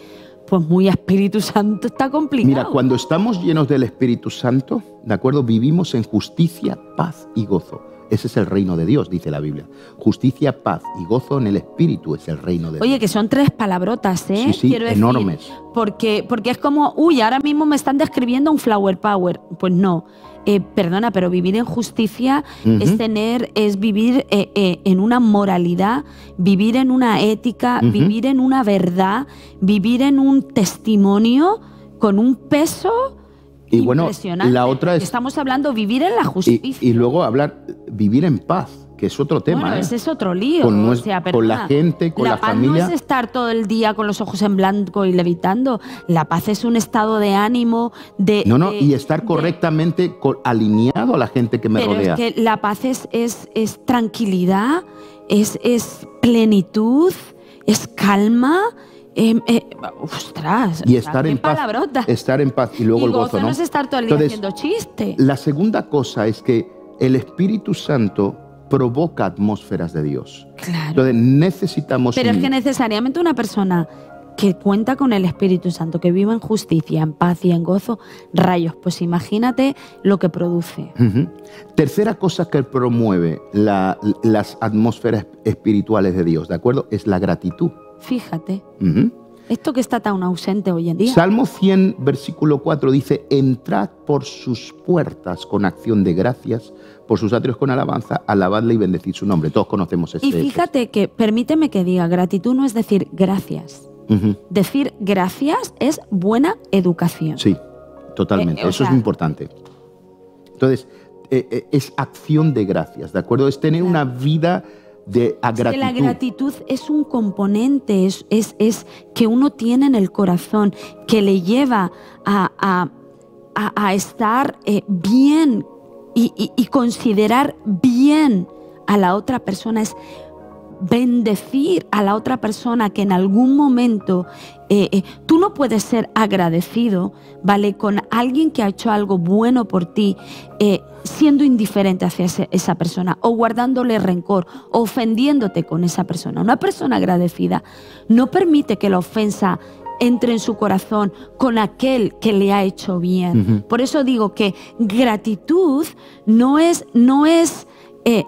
pues muy Espíritu Santo está complicado. Mira, cuando estamos llenos del Espíritu Santo, ¿de acuerdo? Vivimos en justicia, paz y gozo. Ese es el reino de Dios, dice la Biblia. Justicia, paz y gozo en el Espíritu es el reino de Dios. Oye, que son 3 palabrotas, ¿eh? Sí, Quiero enormes. decir, porque es como, uy, ahora mismo me están describiendo un flower power. Pues no. Perdona, pero vivir en justicia es vivir en una moralidad, vivir en una ética, vivir en una verdad, vivir en un testimonio con un peso y bueno, impresionante. la otra es... Estamos hablando vivir en la justicia. Y luego vivir en paz, que es otro tema. Bueno, ese es otro lío. Con la gente, con la familia. La paz no es estar todo el día con los ojos en blanco y levitando. La paz es un estado de ánimo, y estar correctamente alineado a la gente que me rodea. Pero es que la paz es tranquilidad, es plenitud, es calma. Ostras, y estar en paz. Palabrota. Estar en paz y luego y el gozo, ¿no? No es estar todo el día Entonces, haciendo chiste. La segunda cosa es que el Espíritu Santo provoca atmósferas de Dios. Claro. Entonces necesitamos... Pero es que necesariamente una persona que cuenta con el Espíritu Santo, que vive en justicia, en paz y en gozo, rayos, pues imagínate lo que produce. Tercera cosa que promueve las atmósferas espirituales de Dios, ¿de acuerdo? Es la gratitud. Fíjate. Esto que está tan ausente hoy en día. Salmo 100, versículo 4 dice, entrad por sus puertas con acción de gracias, por sus atrios con alabanza, alabadle y bendecid su nombre. Todos conocemos este. Y fíjate que, permíteme que diga, gratitud no es decir gracias. Decir gracias es buena educación. Sí, totalmente. Eso es muy importante. Entonces, es acción de gracias, ¿de acuerdo? Es tener una vida de gratitud. Es que la gratitud es un componente, es que uno tiene en el corazón, que le lleva a estar bien y considerar bien a la otra persona. Es bendecir a la otra persona que en algún momento tú no puedes ser agradecido, ¿vale? Con alguien que ha hecho algo bueno por ti, siendo indiferente hacia esa persona o guardándole rencor o ofendiéndote con esa persona. Una persona agradecida no permite que la ofensa entre en su corazón con aquel que le ha hecho bien. Por eso digo que gratitud no es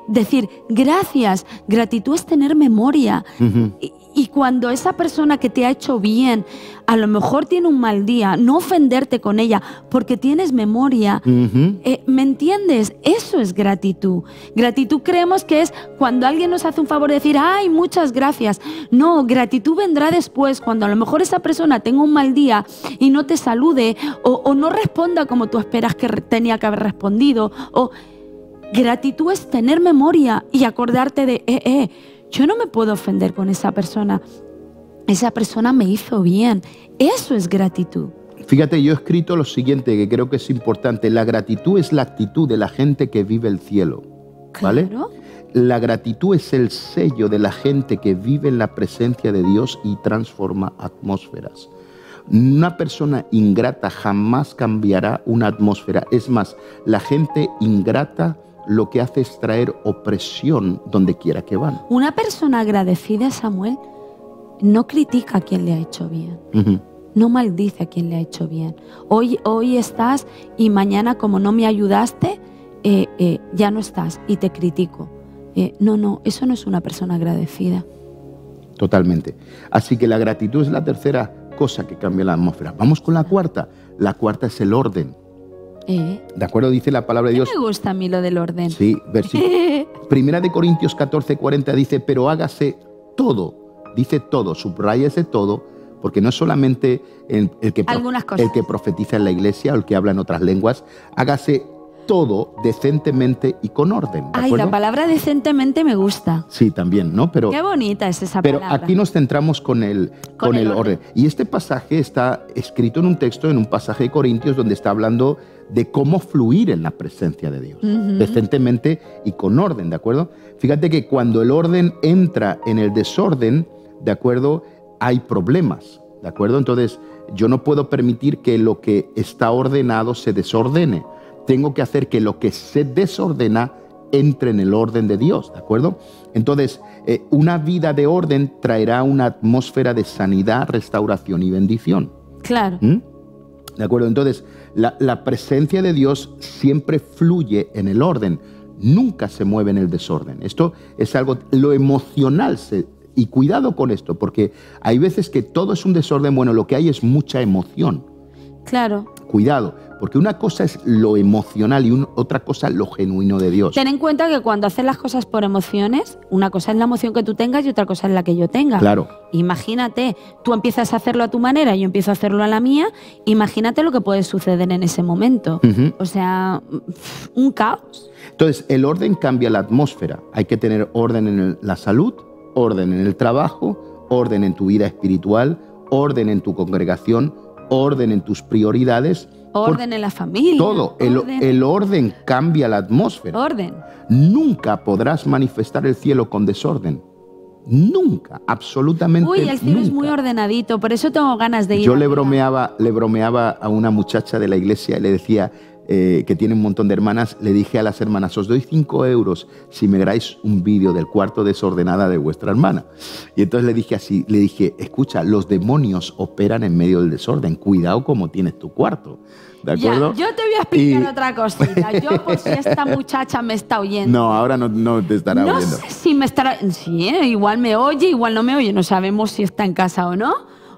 decir gracias. Gratitud es tener memoria. Y cuando esa persona que te ha hecho bien a lo mejor tiene un mal día, no ofenderte con ella porque tienes memoria. ¿Me entiendes? Eso es gratitud. Gratitud creemos que es cuando alguien nos hace un favor de decir, ay, muchas gracias. No, gratitud vendrá después, cuando a lo mejor esa persona tenga un mal día y no te salude o no responda como tú esperas que tenía que haber respondido. Gratitud es tener memoria y acordarte de, yo no me puedo ofender con esa persona. Esa persona me hizo bien. Eso es gratitud. Fíjate, yo he escrito lo siguiente, que creo que es importante. La gratitud es la actitud de la gente que vive el cielo. ¿Vale? Claro. La gratitud es el sello de la gente que vive en la presencia de Dios y transforma atmósferas. Una persona ingrata jamás cambiará una atmósfera. Es más, la gente ingrata lo que hace es traer opresión donde quiera que van. Una persona agradecida, Samuel, no critica a quien le ha hecho bien. No maldice a quien le ha hecho bien. Hoy estás y mañana, como no me ayudaste, ya no estás y te critico. No, eso no es una persona agradecida. Totalmente. Así que la gratitud es la tercera cosa que cambia la atmósfera. Vamos con la cuarta. La cuarta es el orden. ¿De acuerdo? Dice la palabra de Dios. Me gusta a mí lo del orden. Sí, versículo. Primera de Corintios 14:40 dice, pero hágase todo. Dice todo, subraya ese todo, porque no es solamente el que profetiza en la iglesia o el que habla en otras lenguas. Hágase todo decentemente y con orden. ¿De acuerdo? La palabra decentemente me gusta. Sí, también, ¿no? Pero, qué bonita es esa palabra. Pero aquí nos centramos con el orden. Y este pasaje está escrito en un texto, en un pasaje de Corintios, donde está hablando de cómo fluir en la presencia de Dios. Decentemente y con orden, ¿de acuerdo? Fíjate que cuando el orden entra en el desorden, ¿de acuerdo? Hay problemas, ¿de acuerdo? Entonces, yo no puedo permitir que lo que está ordenado se desordene. Tengo que hacer que lo que se desordena entre en el orden de Dios, ¿de acuerdo? Entonces, una vida de orden traerá una atmósfera de sanidad, restauración y bendición. Claro. ¿De acuerdo? Entonces, la presencia de Dios siempre fluye en el orden, nunca se mueve en el desorden. Esto es algo, lo emocional, y cuidado con esto, porque hay veces que todo es un desorden, bueno, lo que hay es mucha emoción. Claro. Cuidado, porque una cosa es lo emocional y otra cosa lo genuino de Dios. Ten en cuenta que cuando haces las cosas por emociones, una cosa es la emoción que tú tengas y otra cosa es la que yo tenga. Claro. Imagínate, tú empiezas a hacerlo a tu manera y yo empiezo a hacerlo a la mía, imagínate lo que puede suceder en ese momento. O sea, un caos. Entonces, el orden cambia la atmósfera. Hay que tener orden en la salud, orden en el trabajo, orden en tu vida espiritual, orden en tu congregación, orden en tus prioridades. Orden en la familia. Todo. El orden cambia la atmósfera. Orden. Nunca podrás manifestar el cielo con desorden. Nunca, absolutamente nunca. Uy, el cielo es muy ordenadito, por eso tengo ganas de ir. Yo le bromeaba a una muchacha de la iglesia y le decía, que tiene un montón de hermanas, le dije a las hermanas, os doy 5 euros si me grabáis un vídeo del cuarto desordenada de vuestra hermana. Y entonces le dije, escucha, los demonios operan en medio del desorden, cuidado cómo tienes tu cuarto. ¿De acuerdo? Ya, yo te voy a explicar otra cosita. Yo, por si esta muchacha me está oyendo. No, ahora no te estará oyendo. No sé si me estará... Sí, igual me oye, igual no me oye. No sabemos si está en casa o no.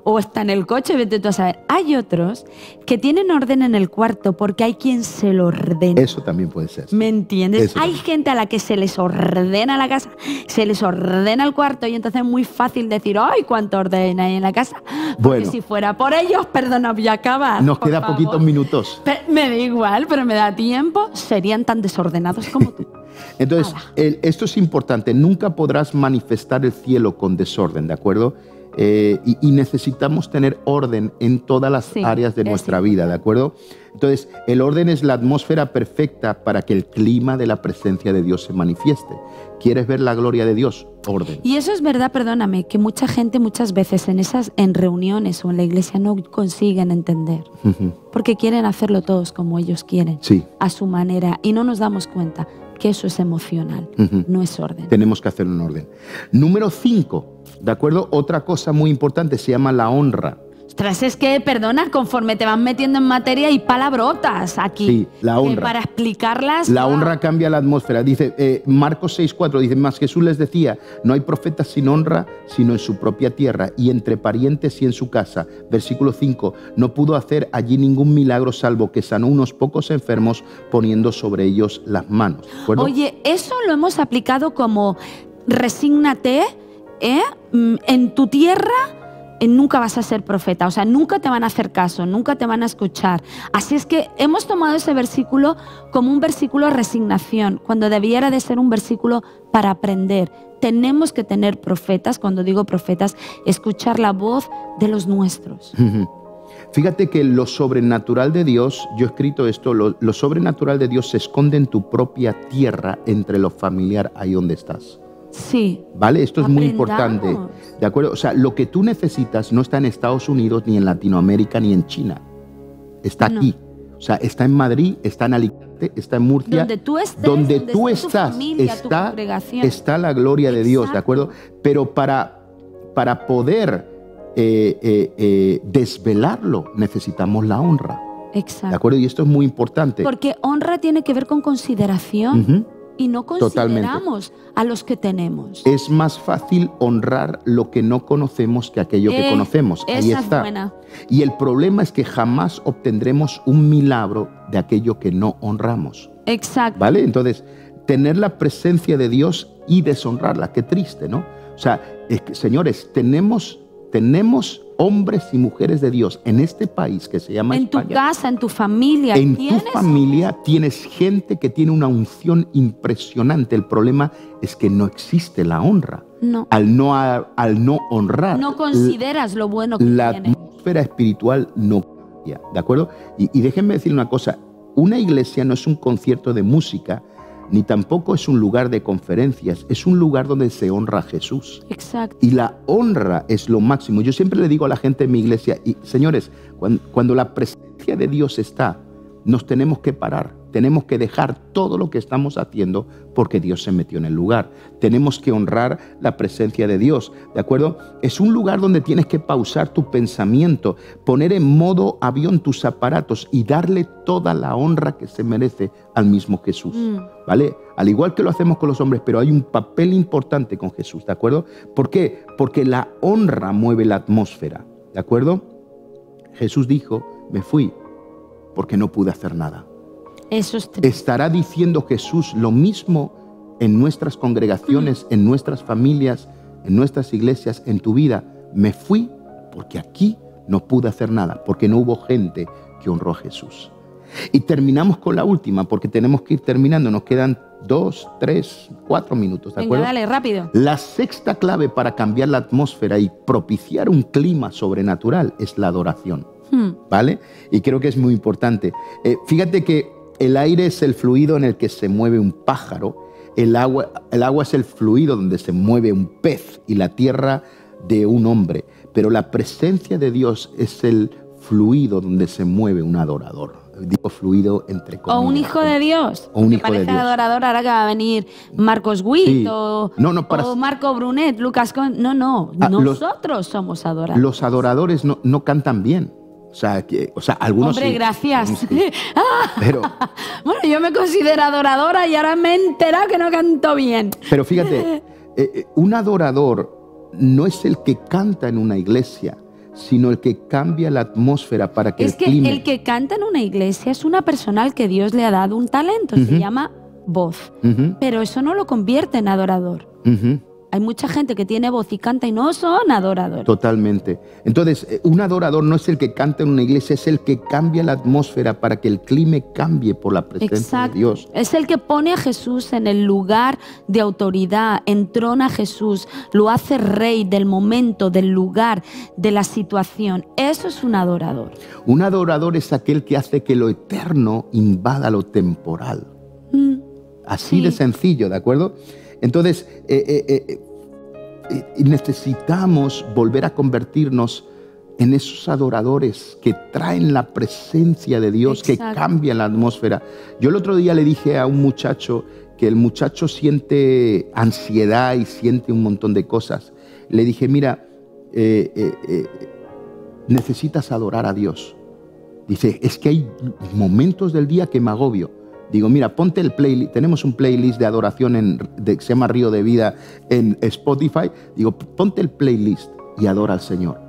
o está en el coche, vete tú a saber. Hay otros que tienen orden en el cuarto porque hay quien se lo ordena. Eso también puede ser. ¿Me entiendes? Eso Hay también. gente a la que se les ordena la casa, se les ordena el cuarto y entonces es muy fácil decir, ¡ay, cuánto orden hay en la casa! Porque Bueno. si fuera por ellos, perdona, voy a acabar. Nos por queda favor. poquitos minutos. Me da igual, pero me da tiempo. Serían tan desordenados como tú. Entonces, esto es importante. Nunca podrás manifestar el cielo con desorden, ¿de acuerdo? Y necesitamos tener orden en todas las Sí, áreas de es nuestra vida, ¿de acuerdo? Entonces, el orden es la atmósfera perfecta para que el clima de la presencia de Dios se manifieste. ¿Quieres ver la gloria de Dios? Orden. Y eso es verdad, perdóname, que mucha gente muchas veces en reuniones o en la iglesia no consiguen entender. Ujú. Porque quieren hacerlo todos como ellos quieren, Sí. a su manera, y no nos damos cuenta que eso es emocional, Ujú. no es orden. Tenemos que hacerlo en orden. Número 5, ¿de acuerdo? Otra cosa muy importante se llama la honra. Ostras, es que, perdona, conforme te van metiendo en materia hay palabrotas aquí. Sí, la honra. Que para explicarlas... La ¡guau! honra cambia la atmósfera. Dice Marcos 6:4, dice, más Jesús les decía, no hay profeta sin honra, sino en su propia tierra y entre parientes y en su casa. Versículo 5, no pudo hacer allí ningún milagro salvo que sanó unos pocos enfermos poniendo sobre ellos las manos. ¿De acuerdo? Oye, eso lo hemos aplicado como resígnate, en tu tierra nunca vas a ser profeta, o sea, nunca te van a hacer caso, nunca te van a escuchar. Así es que hemos tomado ese versículo como un versículo de resignación, cuando debiera de ser un versículo para aprender. Tenemos que tener profetas, cuando digo profetas, escuchar la voz de los nuestros. Ujú. Fíjate que lo sobrenatural de Dios, yo he escrito esto, lo sobrenatural de Dios se esconde en tu propia tierra, entre lo familiar, ahí donde estás. Sí. ¿Vale? Esto es muy Aprendamos. importante. ¿De acuerdo? O sea, lo que tú necesitas no está en Estados Unidos, ni en Latinoamérica, ni en China. Está No. aquí. O sea, está en Madrid, está en Alicante, está en Murcia. Donde tú estés, donde donde tú esté tu estás, familia, tu congregación. está la gloria de Dios, ¿de acuerdo? Pero para poder desvelarlo, necesitamos la honra. ¿De Exacto. acuerdo? Y esto es muy importante. Porque honra tiene que ver con consideración. Ujú. Y no Totalmente. consideramos a los que tenemos. Es más fácil honrar lo que no conocemos que aquello que conocemos. Ahí Esa está. es buena. Y el problema es que jamás obtendremos un milagro de aquello que no honramos. Exacto. ¿Vale? Entonces, tener la presencia de Dios y deshonrarla, qué triste, ¿no? O sea, es que, señores, tenemos hombres y mujeres de Dios en este país que se llama En tu España. casa, en tu familia. En tu ¿tienes? familia tienes gente que tiene una unción impresionante. El problema es que no existe la honra. No. Al no honrar, No consideras lo bueno que la tiene. atmósfera espiritual no cambia, ¿de acuerdo? Y déjenme decir una cosa, una iglesia no es un concierto de música, ni tampoco es un lugar de conferencias, es un lugar donde se honra a Jesús. Exacto. Y la honra es lo máximo. Yo siempre le digo a la gente en mi iglesia, y señores, cuando la presencia de Dios está, nos tenemos que parar, tenemos que dejar todo lo que estamos haciendo porque Dios se metió en el lugar. Tenemos que honrar la presencia de Dios, ¿de acuerdo? Es un lugar donde tienes que pausar tu pensamiento, poner en modo avión tus aparatos y darle toda la honra que se merece al mismo Jesús, ¿vale? Al igual que lo hacemos con los hombres, pero hay un papel importante con Jesús, ¿de acuerdo? ¿Por qué? Porque la honra mueve la atmósfera, ¿de acuerdo? Jesús dijo, me fui porque no pude hacer nada. Eso es triste. ¿Estará diciendo Jesús lo mismo en nuestras congregaciones, en nuestras familias, en nuestras iglesias, en tu vida? Me fui porque aquí no pude hacer nada, porque no hubo gente que honró a Jesús. Y terminamos con la última, porque tenemos que ir terminando. Nos quedan 2, 3, 4 minutos, ¿de Venga, acuerdo? dale, rápido. La sexta clave para cambiar la atmósfera y propiciar un clima sobrenatural es la adoración, ¿vale? Y creo que es muy importante. Fíjate que el aire es el fluido en el que se mueve un pájaro, el agua es el fluido donde se mueve un pez y la tierra de un hombre, pero la presencia de Dios es el fluido donde se mueve un adorador. Digo fluido entre comillas. O un hijo de Dios. O un que hijo de parece Dios. adorador, ahora que va a venir Marcos Witt Sí. o Marco Brunet, Lucas Con. No, nosotros somos adoradores. Los adoradores no cantan bien. O sea, algunos Hombre, sí. gracias. Sí. Pero, Bueno, yo me considero adoradora y ahora me he enterado que no canto bien. pero fíjate, un adorador no es el que canta en una iglesia, sino el que cambia la atmósfera para que es que el que canta en una iglesia es una persona al que Dios le ha dado un talento, se llama voz, pero eso no lo convierte en adorador. Hay mucha gente que tiene voz y canta y no son adoradores. Totalmente. Entonces, un adorador no es el que canta en una iglesia, es el que cambia la atmósfera para que el clima cambie por la presencia de Dios. Es el que pone a Jesús en el lugar de autoridad, entrona a Jesús, lo hace rey del momento, del lugar, de la situación. Eso es un adorador. Un adorador es aquel que hace que lo eterno invada lo temporal. Así de sencillo, ¿de acuerdo? Entonces, necesitamos volver a convertirnos en esos adoradores que traen la presencia de Dios, que cambian la atmósfera. Yo el otro día le dije a un muchacho que el muchacho siente ansiedad y siente un montón de cosas. Le dije, mira, necesitas adorar a Dios. Dice, es que hay momentos del día que me agobio. Digo, mira, ponte el playlist. Tenemos un playlist de adoración que se llama Río de Vida en Spotify. Digo, ponte el playlist y adora al Señor.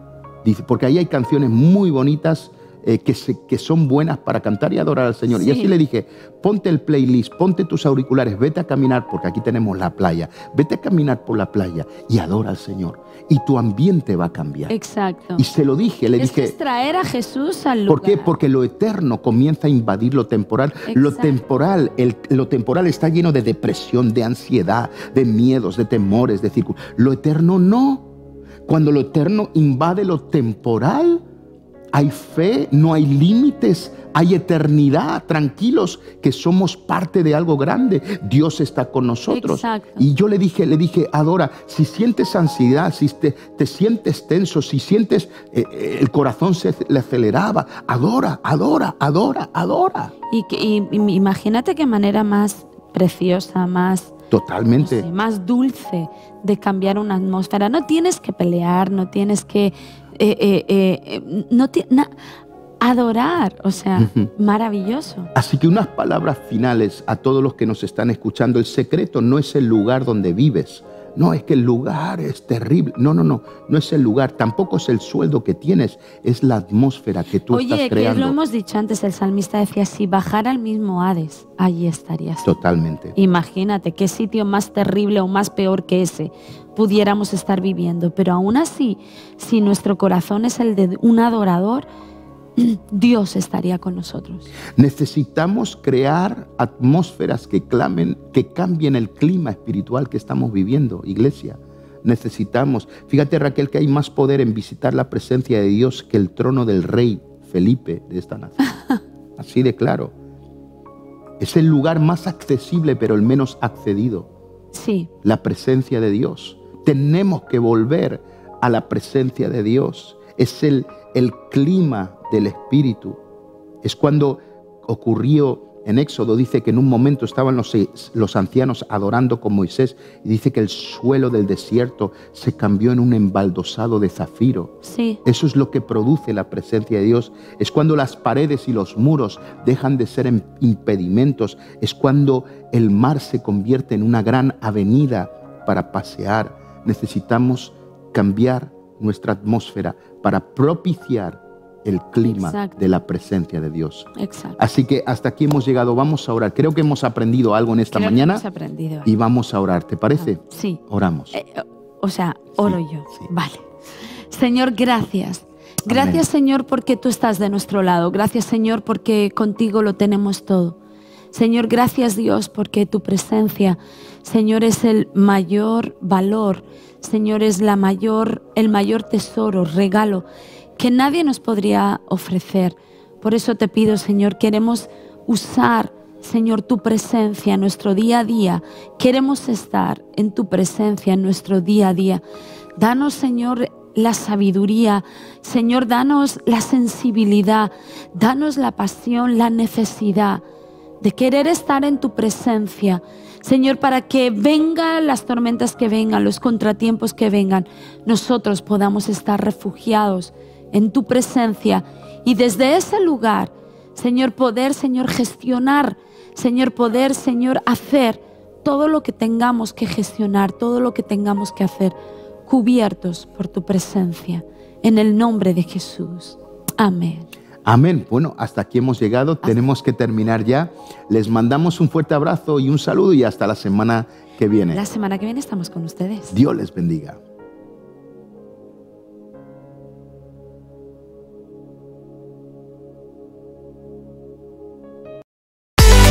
Dice, porque ahí hay canciones muy bonitas que son buenas para cantar y adorar al Señor. Sí. Y así le dije, ponte el playlist, ponte tus auriculares, vete a caminar, porque aquí tenemos la playa. Vete a caminar por la playa y adora al Señor. Y tu ambiente va a cambiar. Exacto. Y se lo dije, le dije. Es traer a Jesús al lugar. ¿Por qué? Porque lo eterno comienza a invadir lo temporal. Lo temporal está lleno de depresión, de ansiedad, de miedos, de temores, de círculos. Lo eterno no. Cuando lo eterno invade lo temporal, hay fe, no hay límites, hay eternidad. Tranquilos que somos parte de algo grande. Dios está con nosotros. Exacto. Y yo le dije, adora. Si sientes ansiedad, si te sientes tenso, si sientes el corazón se le aceleraba, adora. Y imagínate qué manera más preciosa, más... Totalmente. No sé, más dulce de cambiar una atmósfera. No tienes que pelear, no tienes que... adorar, o sea, maravilloso. Así que unas palabras finales a todos los que nos están escuchando. El secreto no es el lugar donde vives. No, es que el lugar es terrible. No es el lugar. Tampoco es el sueldo que tienes. Es la atmósfera que tú estás creando. Que lo hemos dicho antes, el salmista decía, si bajara al mismo Hades, allí estarías. Totalmente. Imagínate qué sitio más terrible o más peor que ese pudiéramos estar viviendo. Pero aún así, si nuestro corazón es el de un adorador, Dios estaría con nosotros. Necesitamos crear atmósferas que cambien el clima espiritual que estamos viviendo, iglesia. Necesitamos. Fíjate, Raquel, que hay más poder en visitar la presencia de Dios que el trono del rey Felipe de esta nación. Así de claro. Es el lugar más accesible, pero el menos accedido. Sí. La presencia de Dios. Tenemos que volver a la presencia de Dios. Es el clima del Espíritu. Es cuando ocurrió en Éxodo, dice que en un momento estaban los ancianos adorando con Moisés y dice que el suelo del desierto se cambió en un embaldosado de zafiro. Sí. Eso es lo que produce la presencia de Dios. Es cuando las paredes y los muros dejan de ser impedimentos. Es cuando el mar se convierte en una gran avenida para pasear. Necesitamos cambiar nuestra atmósfera para propiciar el clima de la presencia de Dios. Exacto. Así que hasta aquí hemos llegado. Vamos a orar. Creo que hemos aprendido algo en esta mañana. Hemos aprendido. Y vamos a orar. ¿Te parece? Sí. Oramos. Oro yo. Sí. Vale. Señor, gracias. Gracias, Amén. Señor, porque tú estás de nuestro lado. Gracias, Señor, porque contigo lo tenemos todo. Señor, gracias, Dios, porque tu presencia, Señor, es el mayor valor. Señor, es el mayor tesoro, regalo que nadie nos podría ofrecer. Por eso te pido, Señor, queremos usar, Señor, tu presencia en nuestro día a día. Queremos estar en tu presencia en nuestro día a día. Danos, Señor, la sabiduría. Señor, danos la sensibilidad. Danos la pasión, la necesidad de querer estar en tu presencia. Señor, para que vengan las tormentas que vengan, los contratiempos que vengan, nosotros podamos estar refugiados en tu presencia y desde ese lugar, Señor, poder, Señor, gestionar, Señor, poder, Señor, hacer todo lo que tengamos que gestionar, todo lo que tengamos que hacer, cubiertos por tu presencia. en el nombre de Jesús. Amén. Amén. Bueno, hasta aquí hemos llegado. Tenemos que terminar ya. Les mandamos un fuerte abrazo y un saludo y hasta la semana que viene. La semana que viene estamos con ustedes. Dios les bendiga.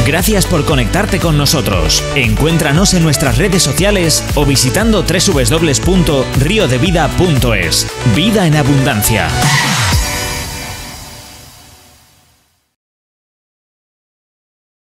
Gracias por conectarte con nosotros. Encuéntranos en nuestras redes sociales o visitando www.riodevida.es. Vida en abundancia.